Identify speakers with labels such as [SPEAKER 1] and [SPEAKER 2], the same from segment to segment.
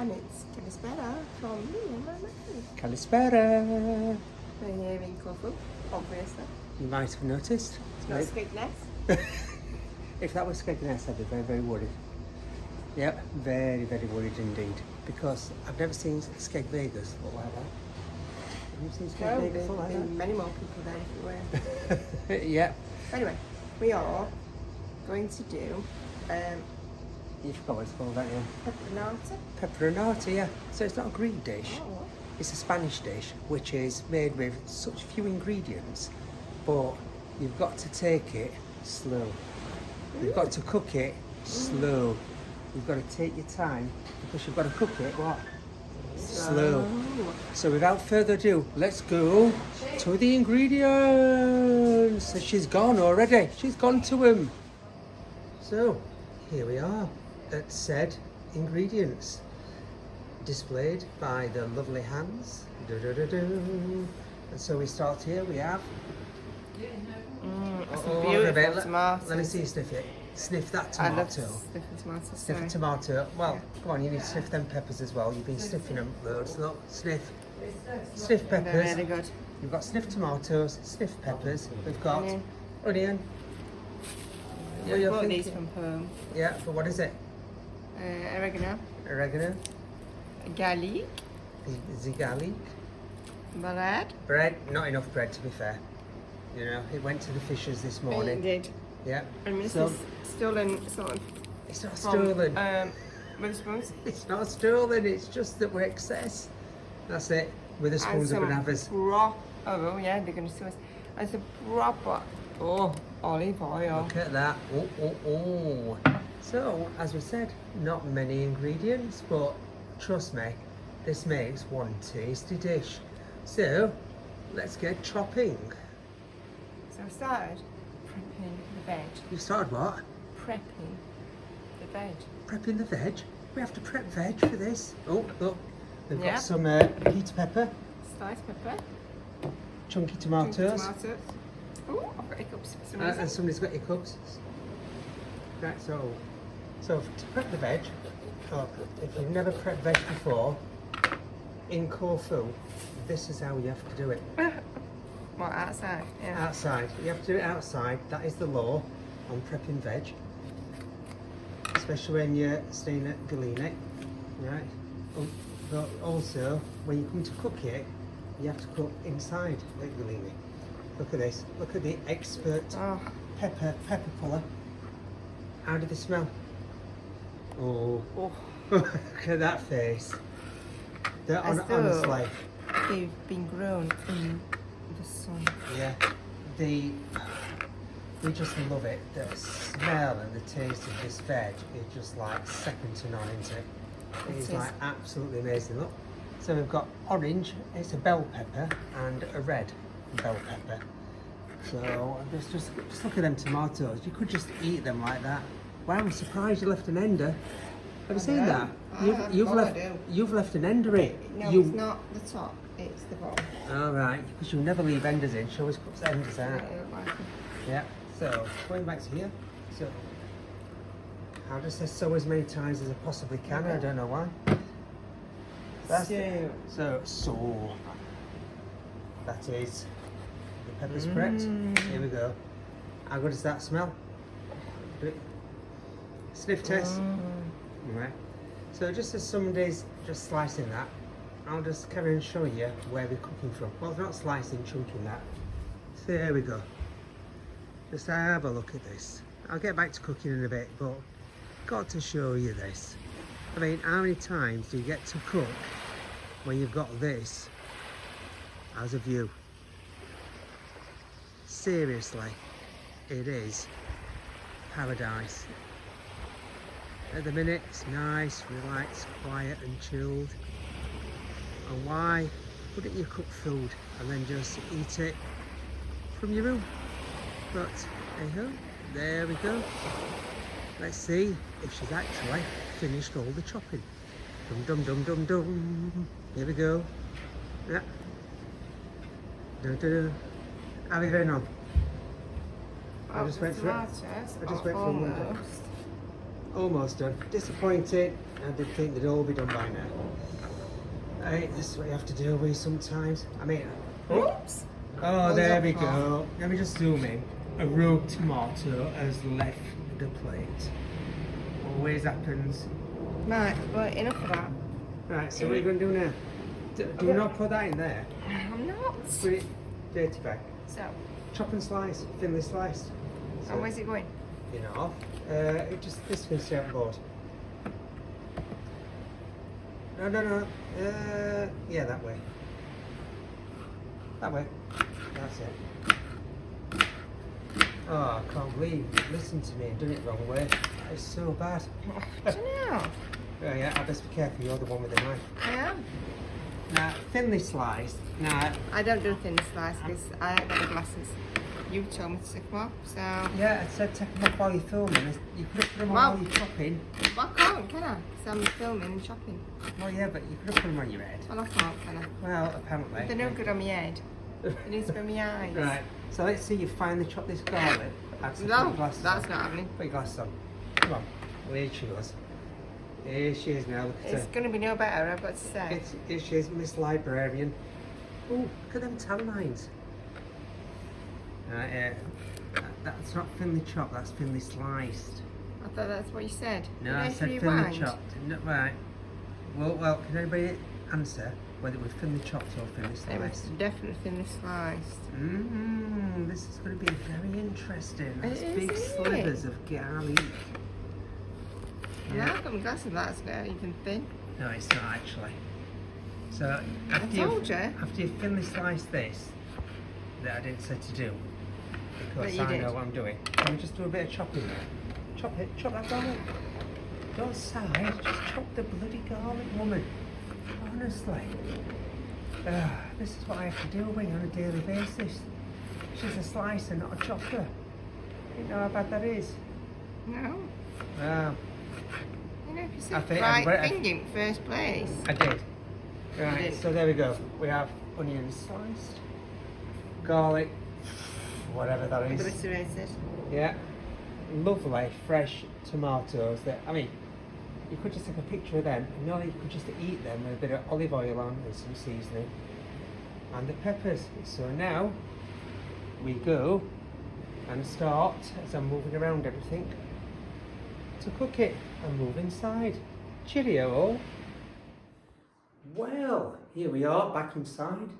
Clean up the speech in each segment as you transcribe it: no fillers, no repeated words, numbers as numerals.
[SPEAKER 1] And it's Kalispera from me and my mate.
[SPEAKER 2] Kalispera.
[SPEAKER 1] We're here in Corfu, obviously.
[SPEAKER 2] You might have noticed.
[SPEAKER 1] It's not Skegness.
[SPEAKER 2] If that was Skegness, I'd be very, very worried. Yep, very, very worried indeed. Because I've never seen Skeg Vegas look like that. Have you seen Skeg Vegas look like
[SPEAKER 1] there'd
[SPEAKER 2] that?
[SPEAKER 1] be many more people there if you were.
[SPEAKER 2] Yeah.
[SPEAKER 1] Anyway, we are going to do
[SPEAKER 2] You forgot what it's called, don't you?
[SPEAKER 1] Peperonata.
[SPEAKER 2] Peperonata, yeah. So it's not a Greek dish.
[SPEAKER 1] Oh.
[SPEAKER 2] It's a Spanish dish, which is made with such few ingredients, but you've got to take it slow. You've got to cook it slow. You've got to take your time because you've got to cook it what? Slow. So without further ado, let's go to the ingredients. So she's gone already. She's gone to him. So here we are at said ingredients, displayed by the lovely hands. And so we start here. We have.
[SPEAKER 1] That's a beautiful tomato.
[SPEAKER 2] Let me see you sniff it. Sniff that
[SPEAKER 1] I love
[SPEAKER 2] tomato.
[SPEAKER 1] sniffing tomatoes.
[SPEAKER 2] Sniff a tomato. Well, come on, you need to sniff them peppers as well. You've been sniffing them loads. Look, sniff. Sniff
[SPEAKER 1] They're
[SPEAKER 2] peppers.
[SPEAKER 1] really good.
[SPEAKER 2] We've got sniff tomatoes, sniff peppers. We've got onion.
[SPEAKER 1] Yeah, I bought these from home.
[SPEAKER 2] Yeah, but what is it?
[SPEAKER 1] Oregano.
[SPEAKER 2] Oregano.
[SPEAKER 1] Garlic.
[SPEAKER 2] The garlic.
[SPEAKER 1] Bread.
[SPEAKER 2] Bread. Not enough bread, to be fair. You know, it went to the fishers this morning.
[SPEAKER 1] It did.
[SPEAKER 2] Yeah.
[SPEAKER 1] And this is stolen sort of.
[SPEAKER 2] It's not
[SPEAKER 1] from,
[SPEAKER 2] stolen.
[SPEAKER 1] Witherspoons.
[SPEAKER 2] It's not stolen. It's just that we're excess. That's it. Witherspoons are going to have us.
[SPEAKER 1] Oh yeah, they're going to sue us. It's a proper olive oil.
[SPEAKER 2] Look at that. Oh. So, as we said, not many ingredients, but trust me, this makes one tasty dish. So, let's get chopping.
[SPEAKER 1] So we started prepping the veg.
[SPEAKER 2] You started what?
[SPEAKER 1] Prepping the veg.
[SPEAKER 2] Prepping the veg? We have to prep veg for this. Oh, look. We've
[SPEAKER 1] Yeah.
[SPEAKER 2] got some peat pepper,
[SPEAKER 1] Sliced pepper.
[SPEAKER 2] chunky tomatoes,
[SPEAKER 1] Oh, I've got hiccups for some
[SPEAKER 2] and
[SPEAKER 1] reason.
[SPEAKER 2] somebody's got hiccups. Right, so to prep the veg, if you've never prepped veg before, in Corfu, this is how you have to do it.
[SPEAKER 1] What, outside? Yeah.
[SPEAKER 2] Outside. You have to do it outside. That is the law on prepping veg. Especially when you're staying at Galini. Right? But also, when you come to cook it, you have to cook inside at Galini. Look at this. Look at the expert pepper puller. How did they smell? Oh. Look at that face. They're honestly.
[SPEAKER 1] They've been grown in the sun.
[SPEAKER 2] Yeah, we just love it. The smell and the taste of this veg is just like second to none, isn't it? It is like absolutely amazing. Look, so we've got orange, it's a bell pepper, and a red bell pepper. So just look at them tomatoes. You could just eat them like that. Wow, I'm surprised you left an ender. Have you seen that? You've left an ender in.
[SPEAKER 1] No, it's not the top. It's the bottom.
[SPEAKER 2] All right, because you'll never leave enders in. She always cuts enders out. Yeah. So going back to here. So I'll just say so as many times as I possibly can. I don't know why. So that is the pepper's correct. Here we go. How good does that smell? Sniff test. Right. So just as somebody's just slicing that, I'll just carry on showing you where we're cooking from. Well, not slicing, chunking that. So there we go. Just have a look at this. I'll get back to cooking in a bit, but got to show you this. I mean, how many times do you get to cook when you've got this as a view? Seriously, it is paradise. At the minute, it's nice, relaxed, quiet and chilled. And why wouldn't you cook food and then just eat it from your room? But hey ho, there we go. Let's see if she's actually finished all the chopping. Dum dum dum dum dum. Here we go. Yeah. Dun, dun, dun. How are we going on? I just went for one. almost done. Disappointed. I did think they'd all be done by now. Hey, this is what you have to deal with sometimes. I mean,
[SPEAKER 1] Oops.
[SPEAKER 2] oh, there we go. Let me just zoom in. A rogue tomato has left the plate. Always happens.
[SPEAKER 1] Right, well, enough of that.
[SPEAKER 2] Right, so what are you going to do now? Do not put that in there.
[SPEAKER 1] I'm not.
[SPEAKER 2] Put it dirty bag.
[SPEAKER 1] So,
[SPEAKER 2] Chop and slice, thinly sliced. So,
[SPEAKER 1] and where's it going?
[SPEAKER 2] you know, it just this can stay on board. No. Yeah, that way. That way. That's it. Oh, I can't believe you listened to me and done it the wrong way. It's so bad.
[SPEAKER 1] I don't know.
[SPEAKER 2] Oh yeah, I best be careful. You're the one with the knife.
[SPEAKER 1] I am.
[SPEAKER 2] Now, thinly sliced. Now,
[SPEAKER 1] I don't do thin slice because I haven't got the glasses. You told me to take them off, so...
[SPEAKER 2] yeah, I said take them off while you're filming. You could have put them on
[SPEAKER 1] Wow.
[SPEAKER 2] while you're chopping.
[SPEAKER 1] Well, I can't, can I? Because I'm filming and chopping.
[SPEAKER 2] Well, yeah, but you could have put them on your head.
[SPEAKER 1] Well, I can't, can I?
[SPEAKER 2] Well, apparently.
[SPEAKER 1] They're no good on my head. It needs to be on my eyes.
[SPEAKER 2] Right, so let's see you finally chop this garlic.
[SPEAKER 1] No, that's not happening.
[SPEAKER 2] Put your glasses on. Come on. Well, here she goes. Here she is now. Look at
[SPEAKER 1] It's
[SPEAKER 2] her.
[SPEAKER 1] going to be no better, I've got to say.
[SPEAKER 2] Here she is, Miss Librarian. Oh, look at them tan lines. Right, that's not thinly chopped, that's thinly sliced.
[SPEAKER 1] I thought that's what you said.
[SPEAKER 2] No,
[SPEAKER 1] Did
[SPEAKER 2] I said thinly
[SPEAKER 1] rewind?
[SPEAKER 2] chopped. No, right. Well, can anybody answer whether it was thinly chopped or thinly
[SPEAKER 1] It was
[SPEAKER 2] sliced?
[SPEAKER 1] definitely thinly sliced.
[SPEAKER 2] This is going to be very interesting. That's
[SPEAKER 1] It is,
[SPEAKER 2] big
[SPEAKER 1] isn't
[SPEAKER 2] slivers of garlic.
[SPEAKER 1] Yeah, I've got my glasses, that's not even thin.
[SPEAKER 2] No, it's not actually. So after
[SPEAKER 1] told you.
[SPEAKER 2] after you thinly slice this, that I didn't say to do,
[SPEAKER 1] But
[SPEAKER 2] because
[SPEAKER 1] you
[SPEAKER 2] I
[SPEAKER 1] did.
[SPEAKER 2] know what I'm doing. Can we just do a bit of chopping there? Chop it, chop that garlic. Don't sigh, just chop the bloody garlic, woman. Honestly. This is what I have to deal with on a daily basis. She's a slicer, not a chopper. You know how bad that is?
[SPEAKER 1] No.
[SPEAKER 2] Wow.
[SPEAKER 1] You know, if you
[SPEAKER 2] I
[SPEAKER 1] said
[SPEAKER 2] think
[SPEAKER 1] right
[SPEAKER 2] I-
[SPEAKER 1] thing in first place.
[SPEAKER 2] I did. Right,
[SPEAKER 1] did.
[SPEAKER 2] so there we go. We have onions sliced, garlic, whatever that is.
[SPEAKER 1] Obliterated.
[SPEAKER 2] Yeah, lovely fresh tomatoes. That I mean, you could just take a picture of them. You know, you could just eat them with a bit of olive oil on and some seasoning, and the peppers. So now we go and start, as I'm moving around everything, to cook it and move inside. Cheerio all. Well, here we are back inside,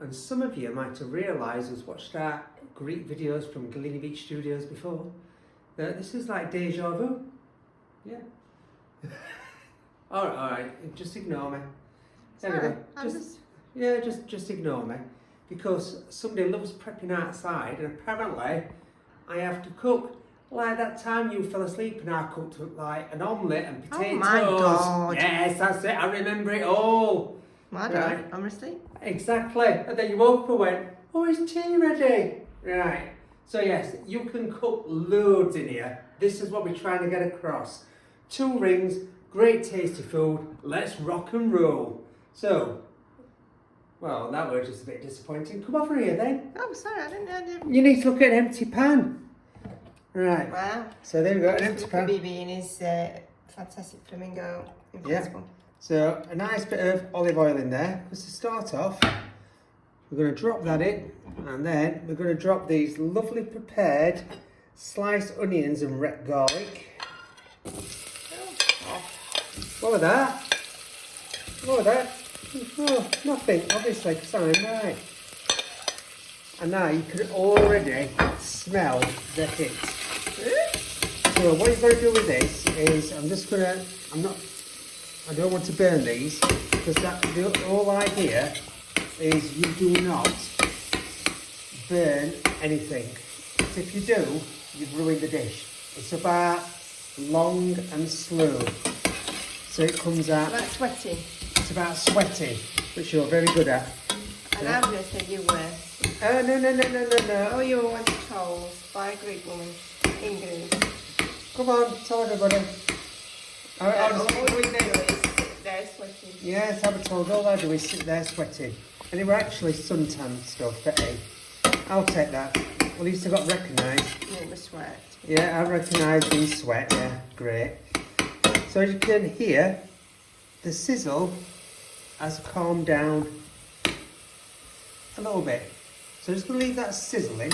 [SPEAKER 2] and some of you might have realised who's watched our Greek videos from Galini Beach Studios before that this is like deja vu. Yeah. all right, just ignore me. There we go. Just ignore me, because somebody loves prepping outside, and apparently I have to cook. Like that time you fell asleep and I cooked like an omelette and potatoes.
[SPEAKER 1] Oh my God.
[SPEAKER 2] Yes, that's it. I remember it all.
[SPEAKER 1] Well, I don't. I'm asleep.
[SPEAKER 2] Exactly. And then you woke up and went, oh, is tea ready? Right. So yes, you can cook loads in here. This is what we're trying to get across. 2 rings, great tasty food. Let's rock and roll. So, well, that was just a bit disappointing. Come over here then.
[SPEAKER 1] Oh, sorry, I didn't.
[SPEAKER 2] You need to look at an empty pan. Right.
[SPEAKER 1] Wow.
[SPEAKER 2] So there we go, an empty
[SPEAKER 1] Look at
[SPEAKER 2] pan.
[SPEAKER 1] BB and his fantastic flamingo
[SPEAKER 2] Yeah.
[SPEAKER 1] impossible.
[SPEAKER 2] So a nice bit of olive oil in there. Because to start off, we're going to drop that in, and then we're going to drop these lovely prepared sliced onions and red garlic. What was that? What was that? Oh, nothing, obviously, because I'm right. And now you can already smell the hit. So what you've got to do with this is, I don't want to burn these, because the whole idea is you do not burn anything. So if you do, you've ruined the dish. It's about long and slow. So it comes out,
[SPEAKER 1] Like sweaty.
[SPEAKER 2] it's about sweaty, which you're very good at.
[SPEAKER 1] And I'm going to say you were.
[SPEAKER 2] No.
[SPEAKER 1] Oh, you were once told by a Greek woman in Greece.
[SPEAKER 2] Come on, tell everybody.
[SPEAKER 1] All we do is sit there sweating.
[SPEAKER 2] Yes, I was told all I do is sit there sweating. And they were actually suntan stuff, Betty. I'll take that. At least I got recognised.
[SPEAKER 1] Yeah, the sweat.
[SPEAKER 2] Yeah, I recognised in sweat. Yeah, great. So as you can hear, the sizzle has calmed down a little bit. So just going to leave that sizzling,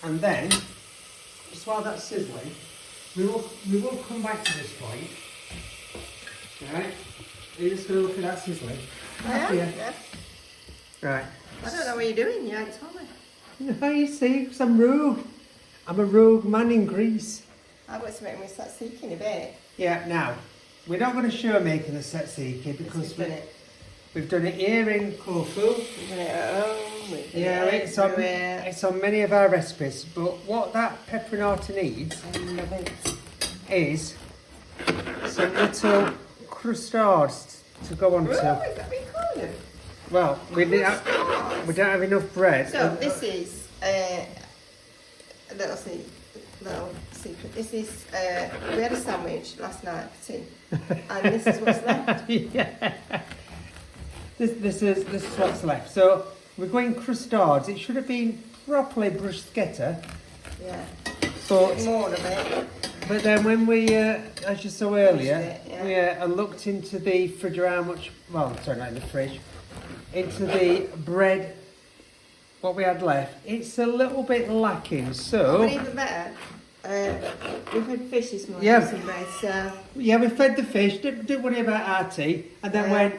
[SPEAKER 2] and then just while that's sizzling, we will come back to this point. Right? You're just going to look at that sizzling.
[SPEAKER 1] Yeah.
[SPEAKER 2] Right.
[SPEAKER 1] I don't know what you're doing. You ain't told me.
[SPEAKER 2] No, you see, because I'm rogue. I'm a rogue man in Greece.
[SPEAKER 1] I've got to make me tzatziki in a bit.
[SPEAKER 2] Yeah, now, we're not going to show making the tzatziki because we've done it here in Corfu.
[SPEAKER 1] We've done it at home.
[SPEAKER 2] Yeah, it's on many of our recipes. But what that peperonata needs is some little custards to go on
[SPEAKER 1] Oh, is
[SPEAKER 2] to.
[SPEAKER 1] that what you call them?
[SPEAKER 2] Well, we don't have enough bread.
[SPEAKER 1] So this is a little secret. This is we had a sandwich last night for tea, and this is what's left.
[SPEAKER 2] Yeah. This is what's left. So we're going custards. It should have been properly bruschetta.
[SPEAKER 1] Yeah.
[SPEAKER 2] But
[SPEAKER 1] More of it.
[SPEAKER 2] But then when we, as you saw earlier,
[SPEAKER 1] Yeah.
[SPEAKER 2] I looked into the fridge how much, well, sorry, not in the fridge, into the bread, what we had left. It's a little bit lacking, so...
[SPEAKER 1] But even better, we've had fish this morning,
[SPEAKER 2] Yeah.
[SPEAKER 1] some bread, so...
[SPEAKER 2] Yeah, we fed the fish, didn't worry about our tea, and then went,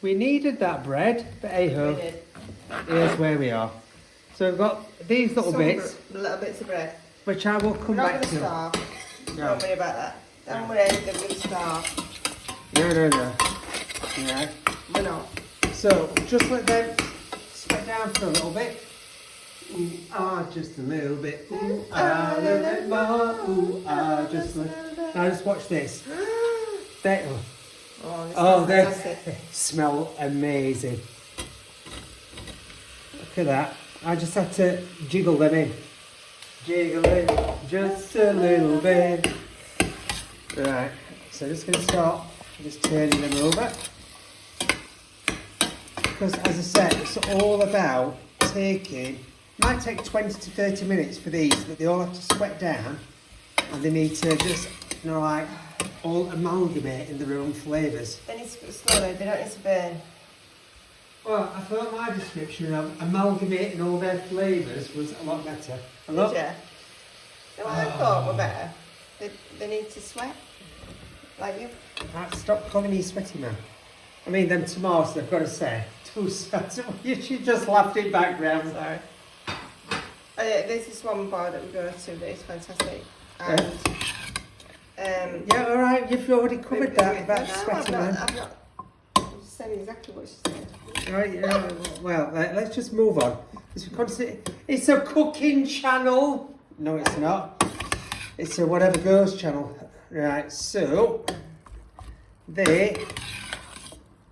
[SPEAKER 2] we needed that bread, but hey-ho,
[SPEAKER 1] We did.
[SPEAKER 2] here's where we are. So we've got these little bits,
[SPEAKER 1] Little bits of bread.
[SPEAKER 2] which I will come
[SPEAKER 1] We're not
[SPEAKER 2] back
[SPEAKER 1] going to
[SPEAKER 2] to.
[SPEAKER 1] starve.
[SPEAKER 2] No.
[SPEAKER 1] Don't worry about that. Don't worry, they're going to starve.
[SPEAKER 2] No. Yeah.
[SPEAKER 1] We're not.
[SPEAKER 2] So just let them sweat down for a little bit. Ooh, just a little bit. Ooh, a little bit more. Ooh, just a little. Now just watch this. They, they
[SPEAKER 1] fantastic.
[SPEAKER 2] smell amazing. Look at that. I just had to jiggle them in. Jiggle it just a little bit. Right. So just going to start just turning them over. Because as I said, it's all about taking, it might take 20 to 30 minutes for these, but they all have to sweat down and they need to just, like, all amalgamate in their own flavours.
[SPEAKER 1] They need to put slowly, they don't need to burn.
[SPEAKER 2] Well, I thought my description of amalgamating all their flavours was a lot better.
[SPEAKER 1] Did you? No, I thought were better. They need to sweat. Like you.
[SPEAKER 2] Stop calling me sweaty man. I mean, them tomatoes, I've got to say, you just laughed in background.
[SPEAKER 1] Sorry. This is one bar that we go to that is fantastic. And
[SPEAKER 2] yeah, all right, you've already covered that about sweaty man.
[SPEAKER 1] I'm just saying exactly what she said.
[SPEAKER 2] Right, yeah, well, let's just move on. It's a cooking channel. No, it's not. It's a whatever goes channel. Right, so they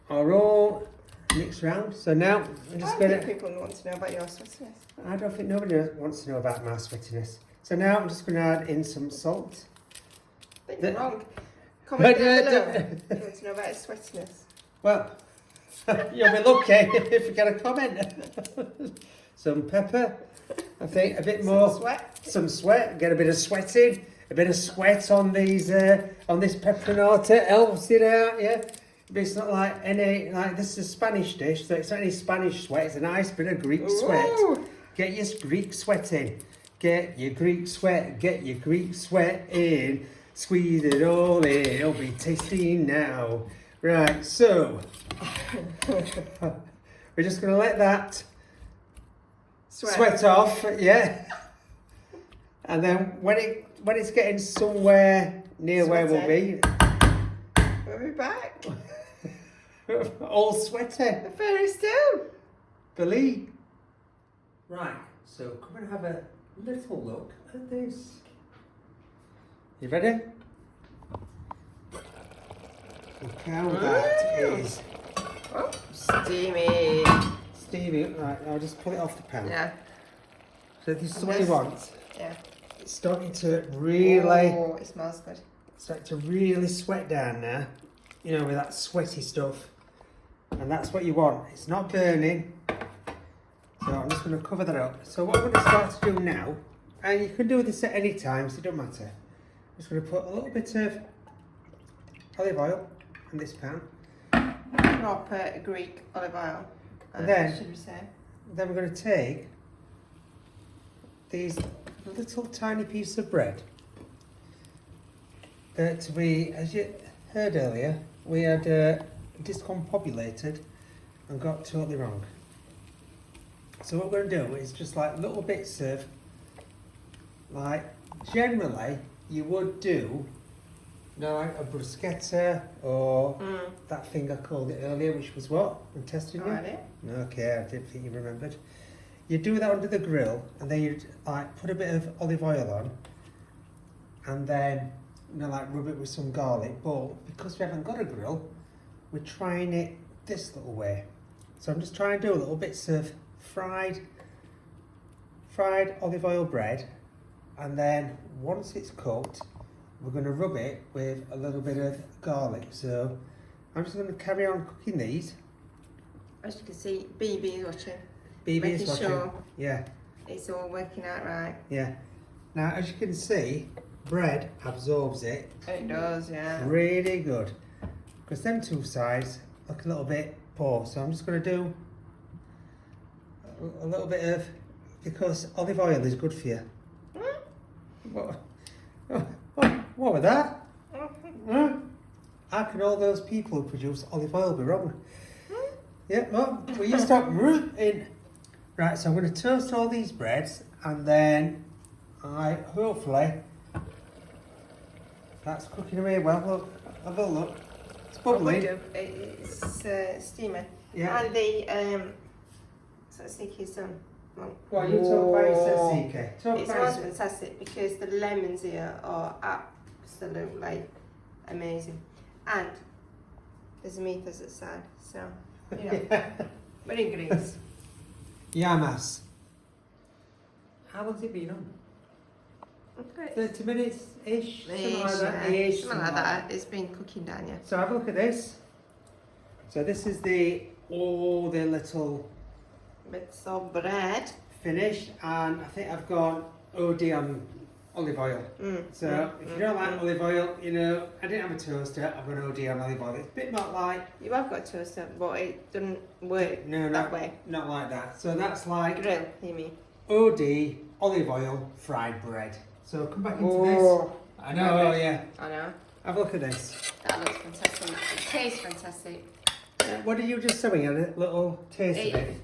[SPEAKER 2] are all mixed round. So now I'm just going to...
[SPEAKER 1] people want to know about your sweatiness.
[SPEAKER 2] I don't think nobody wants to know about my sweatiness. So now I'm just going to add in some salt.
[SPEAKER 1] But you're wrong. Comment down below if you want to know about his sweatiness.
[SPEAKER 2] Well, you'll be lucky if you get a comment. Some pepper, I think a bit more. Some sweat. Get a bit of sweating. A bit of sweat on these on this peperonata helps it out, yeah. But it's not like any this is a Spanish dish, so it's not any Spanish sweat. It's a nice bit of Greek sweat. Get your Greek sweat in. Get your Greek sweat. Get your Greek sweat in. Squeeze it all in. It'll be tasty now. Right, so we're just going to let that sweat off, yeah. And then when it's getting somewhere near where we'll be,
[SPEAKER 1] we'll be back.
[SPEAKER 2] all sweaty.
[SPEAKER 1] The fairies too.
[SPEAKER 2] Believe. Right, so come and have a little look at this. You ready? Look how that is.
[SPEAKER 1] Oh, steamy.
[SPEAKER 2] Steamy. Right, I'll just pull it off the pan.
[SPEAKER 1] Yeah.
[SPEAKER 2] So this is what you want.
[SPEAKER 1] Yeah.
[SPEAKER 2] It's starting to really...
[SPEAKER 1] Oh, it smells good.
[SPEAKER 2] Starting to really sweat down now. You know, with that sweaty stuff. And that's what you want. It's not burning. So I'm just going just going to cover that up. So what I'm going to start to do now, and you can do this at any time, so it doesn't matter. I'm just going to put a little bit of olive oil in this pan.
[SPEAKER 1] Proper Greek olive oil.
[SPEAKER 2] And then,
[SPEAKER 1] should we say?
[SPEAKER 2] Then we're going to take these little tiny pieces of bread that we, as you heard earlier, we had discombobulated and got totally wrong. So what we're going to do is just like little bits of, like generally you would do, you know, like a bruschetta or that thing I called it earlier, which was what? I'm testing you?
[SPEAKER 1] Alright.
[SPEAKER 2] Okay, I didn't think you remembered. You do that under the grill and then you'd like put a bit of olive oil on and then, you know, like rub it with some garlic. But because we haven't got a grill, we're trying it this little way. So I'm just trying to do little bits of fried olive oil bread, and then once it's cooked, we're going to rub it with a little bit of garlic. So I'm just going to carry on cooking these.
[SPEAKER 1] As you can see, BB is watching.
[SPEAKER 2] BB
[SPEAKER 1] Making
[SPEAKER 2] is watching.
[SPEAKER 1] sure
[SPEAKER 2] Yeah,
[SPEAKER 1] it's all working out right.
[SPEAKER 2] yeah. Now, as you can see, bread absorbs it
[SPEAKER 1] It does, yeah.
[SPEAKER 2] really good. Because them two sides look a little bit poor. So I'm just going to do a little bit of, because olive oil is good for you. What was that? How can all those people who produce olive oil be wrong? Yeah, well, will you stop in? Right, so I'm going to toast all these breads, and then hopefully that's cooking away well. Look, have a look. It's bubbling.
[SPEAKER 1] It's steaming.
[SPEAKER 2] Yeah.
[SPEAKER 1] And the tzatziki is done. Well,
[SPEAKER 2] Well, you talk about your tzatziki.
[SPEAKER 1] it
[SPEAKER 2] Talk
[SPEAKER 1] smells
[SPEAKER 2] about
[SPEAKER 1] fantastic because the lemons here are absolutely amazing. And there's a meat at the side, so, you know, what ingredients?
[SPEAKER 2] Yamas. How long's it been on?
[SPEAKER 1] Okay.
[SPEAKER 2] 30 minutes-ish? Something like that.
[SPEAKER 1] Something like that. It's been cooking down, yeah.
[SPEAKER 2] So have a look at this. So this is all the little
[SPEAKER 1] Bits of bread.
[SPEAKER 2] finished, and I think I've gone OD on olive oil. So if you don't like olive oil, you know, I didn't have a toaster, I've gone OD on olive oil. It's a bit not like...
[SPEAKER 1] You have got toaster, but it doesn't work that way.
[SPEAKER 2] Not like that. So that's like
[SPEAKER 1] Grill, you mean?
[SPEAKER 2] OD olive oil fried bread. So come back into this. I know, yeah.
[SPEAKER 1] I know.
[SPEAKER 2] Have a look at this.
[SPEAKER 1] That looks fantastic. It tastes fantastic.
[SPEAKER 2] What are you just showing? A little taste of it?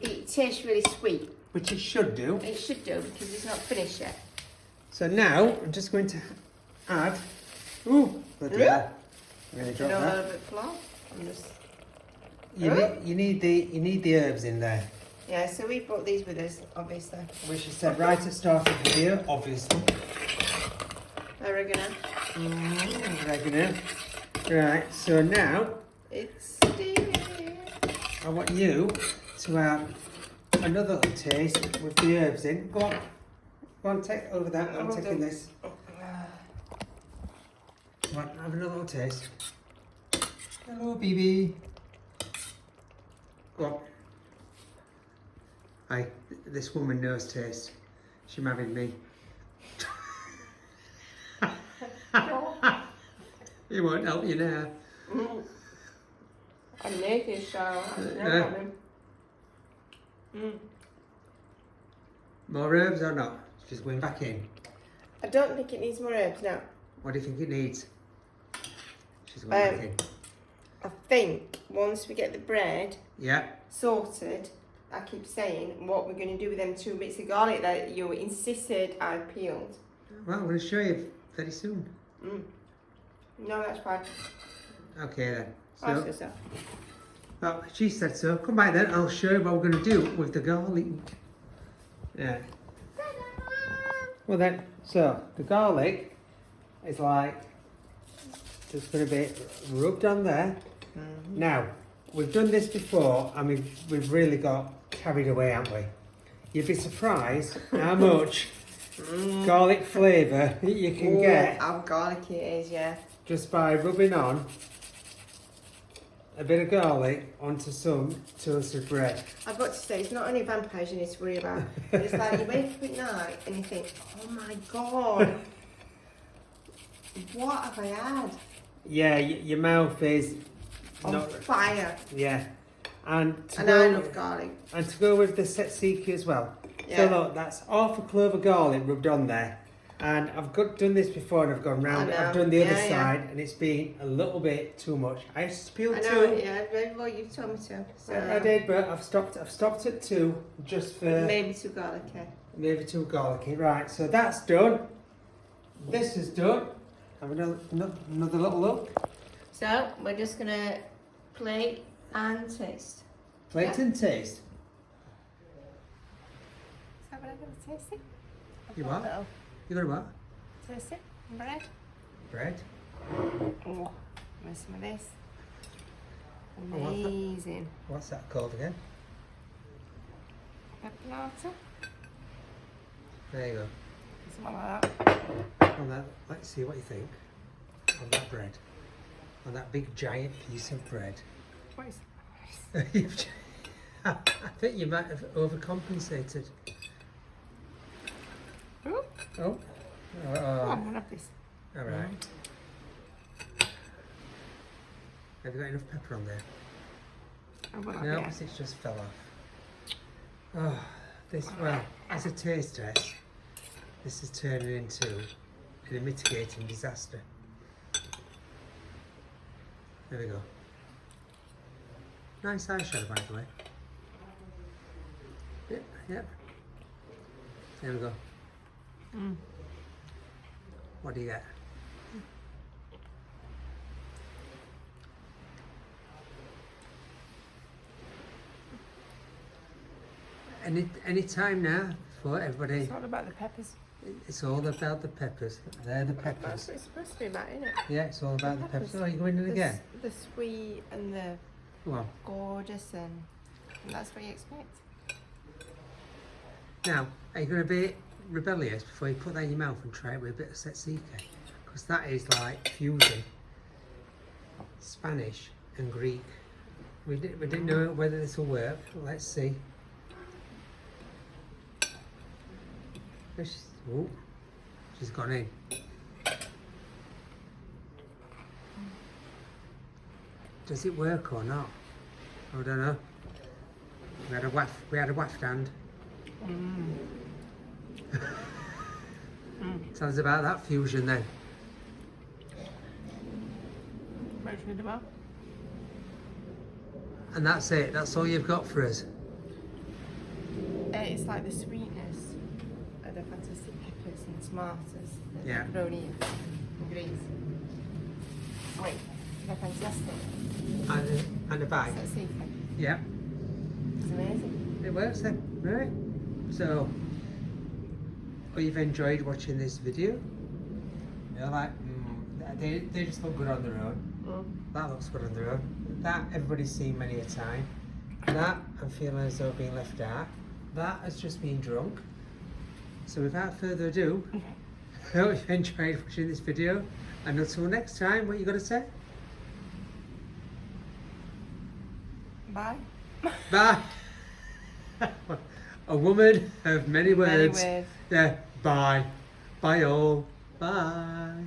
[SPEAKER 1] It tastes really sweet.
[SPEAKER 2] Which it should do.
[SPEAKER 1] It should do because it's not finished yet.
[SPEAKER 2] So now I'm just going to add. Ooh, bloody hell. I'm going to drop
[SPEAKER 1] A
[SPEAKER 2] that.
[SPEAKER 1] little bit of flour. I'm just.
[SPEAKER 2] You need the herbs in there.
[SPEAKER 1] Yeah, so we brought these with us, obviously.
[SPEAKER 2] Which I said right at the start of the video, obviously.
[SPEAKER 1] Oregano.
[SPEAKER 2] Oregano. Right, so now
[SPEAKER 1] It's steaming.
[SPEAKER 2] I want you to have another little taste with the herbs in. Go on. Go on, take over that. I'm taking this. Come on, have another little taste. Hello, BB. Go on. Hi, this woman knows taste. She married me. It won't help you now.
[SPEAKER 1] I'm naked, so
[SPEAKER 2] More herbs or not? She's going back in.
[SPEAKER 1] I don't think it needs more herbs now.
[SPEAKER 2] What do you think it needs? She's going back in.
[SPEAKER 1] I think once we get the bread
[SPEAKER 2] Yeah.
[SPEAKER 1] sorted, I keep saying what we're going to do with them 2 bits of garlic that you insisted I peeled.
[SPEAKER 2] Well, I'm going to show you very soon.
[SPEAKER 1] No, that's fine.
[SPEAKER 2] Okay then.
[SPEAKER 1] I'll say so.
[SPEAKER 2] Well, she said so. Come back then. I'll show you what we're going to do with the garlic. Yeah. Well then, so the garlic is like just going to be rubbed on there. Now, we've done this before and we've really got carried away, haven't we? You'd be surprised how much garlic flavour you can get
[SPEAKER 1] How garlicky it is, yeah.
[SPEAKER 2] just by rubbing on a bit of garlic onto some toasted bread.
[SPEAKER 1] I've got to say, it's not only vampires you need to worry about. It's like you wake up at night and you think, oh my god, what have I had?
[SPEAKER 2] Yeah, your mouth is
[SPEAKER 1] On fire.
[SPEAKER 2] Yeah. And
[SPEAKER 1] I love garlic.
[SPEAKER 2] And to go with the tzatziki as well.
[SPEAKER 1] Yeah.
[SPEAKER 2] So look, that's half a clove of garlic rubbed on there. And I've done this before and I've gone round it. I've done the other side and it's been a little bit too much. I used to peel 2.
[SPEAKER 1] Well, you've told me to. So.
[SPEAKER 2] I did, but I've stopped at 2 just for...
[SPEAKER 1] Maybe too garlicky.
[SPEAKER 2] Maybe too garlicky. Right, so that's done. This is done. Have another little look.
[SPEAKER 1] So, we're just going to plate and taste.
[SPEAKER 2] Plate and taste.
[SPEAKER 1] Is that what I'm going to taste it?
[SPEAKER 2] You what? You got a what?
[SPEAKER 1] Taste it? Bread?
[SPEAKER 2] Bread.
[SPEAKER 1] Oh, where's some of this? Amazing.
[SPEAKER 2] What's that called again?
[SPEAKER 1] Peperonata?
[SPEAKER 2] There you go.
[SPEAKER 1] Something like that.
[SPEAKER 2] On that, let's see what you think. On that bread. On that big giant piece of bread.
[SPEAKER 1] What is
[SPEAKER 2] I think you might have overcompensated.
[SPEAKER 1] Ooh.
[SPEAKER 2] Oh.
[SPEAKER 1] I'm going to have this.
[SPEAKER 2] Alright. Have you got enough pepper on there? No, because it just fell off. Oh, this, well, as a taste test, this is turning into a mitigating disaster. There we go. Nice eyeshadow, by the way. Yep, yep. There we go.
[SPEAKER 1] Mm.
[SPEAKER 2] What do you get? Any time now for everybody.
[SPEAKER 1] It's all about the peppers.
[SPEAKER 2] It's all about the peppers. They're the
[SPEAKER 1] That's
[SPEAKER 2] peppers.
[SPEAKER 1] what it's supposed to be about, isn't it?
[SPEAKER 2] Yeah, it's all about the peppers. Oh, you're going in again?
[SPEAKER 1] The sweet and the
[SPEAKER 2] Go on.
[SPEAKER 1] gorgeous and that's what you expect.
[SPEAKER 2] Now, are you going to be rebellious before you put that in your mouth and try it with a bit of tzatziki? Because that is like fusion Spanish and Greek. We didn't know whether this will work. Let's see. Oh, she's gone in. Does it work or not? I don't know. We had a waft hand. Tell us about that fusion then. And that's it. That's all you've got for us.
[SPEAKER 1] It's like the sweetness of the fantastic peppers and tomatoes that
[SPEAKER 2] Yeah.
[SPEAKER 1] are grown here in Greece. Wait, they're fantastic.
[SPEAKER 2] And a bite.
[SPEAKER 1] Tzatziki.
[SPEAKER 2] Yeah.
[SPEAKER 1] It's amazing.
[SPEAKER 2] It works then, right? So, well, you've enjoyed watching this video. You're like, they just look good on their own. That looks good on their own. That everybody's seen many a time. That I'm feeling as though being left out. That has just been drunk. So without further ado, I hope you've enjoyed watching this video. And until next time, what you got to say?
[SPEAKER 1] Bye.
[SPEAKER 2] Bye. A woman of many words.
[SPEAKER 1] Many words.
[SPEAKER 2] Yeah. Bye. Bye all. Bye.